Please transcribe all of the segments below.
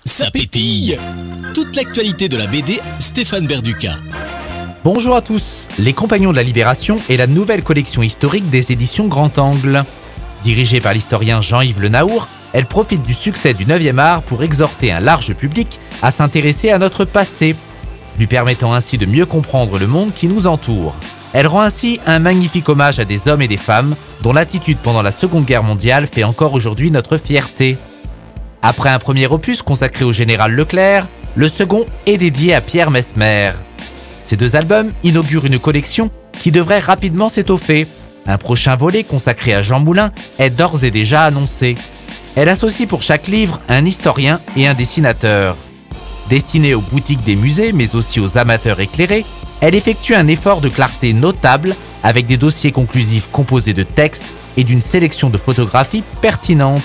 ça pétille. Toute l'actualité de la BD, Stéphane Berduca. Bonjour à tous. Les Compagnons de la Libération est la nouvelle collection historique des éditions Grand Angle. Dirigée par l'historien Jean-Yves Le Naour, elle profite du succès du 9e art pour exhorter un large public à s'intéresser à notre passé, lui permettant ainsi de mieux comprendre le monde qui nous entoure. Elle rend ainsi un magnifique hommage à des hommes et des femmes dont l'attitude pendant la Seconde Guerre mondiale fait encore aujourd'hui notre fierté. Après un premier opus consacré au général Leclerc, le second est dédié à Pierre Messmer. Ces deux albums inaugurent une collection qui devrait rapidement s'étoffer. Un prochain volet consacré à Jean Moulin est d'ores et déjà annoncé. Elle associe pour chaque livre un historien et un dessinateur. Destinée aux boutiques des musées mais aussi aux amateurs éclairés, elle effectue un effort de clarté notable avec des dossiers conclusifs composés de textes et d'une sélection de photographies pertinentes.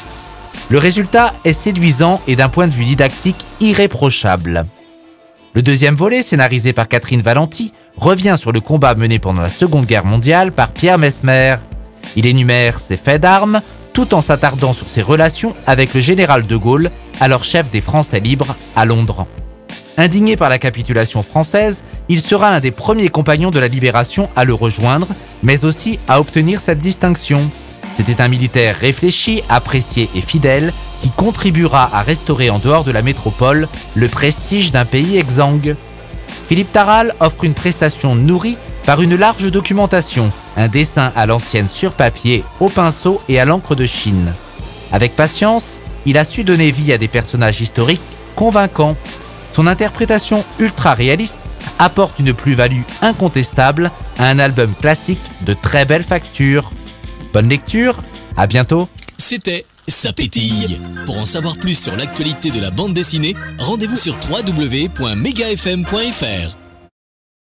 Le résultat est séduisant et d'un point de vue didactique irréprochable. Le deuxième volet, scénarisé par Catherine Valenti, revient sur le combat mené pendant la Seconde Guerre mondiale par Pierre Messmer. Il énumère ses faits d'armes, tout en s'attardant sur ses relations avec le général de Gaulle, alors chef des Français libres à Londres. Indigné par la capitulation française, il sera l'un des premiers compagnons de la Libération à le rejoindre, mais aussi à obtenir cette distinction. C'était un militaire réfléchi, apprécié et fidèle qui contribuera à restaurer en dehors de la métropole le prestige d'un pays exsangue. Philippe Taral offre une prestation nourrie par une large documentation, un dessin à l'ancienne sur papier, au pinceau et à l'encre de Chine. Avec patience, il a su donner vie à des personnages historiques convaincants. Son interprétation ultra réaliste apporte une plus-value incontestable à un album classique de très belle facture. Bonne lecture, à bientôt. C'était Ça pétille. Pour en savoir plus sur l'actualité de la bande dessinée, rendez-vous sur www.megafm.fr.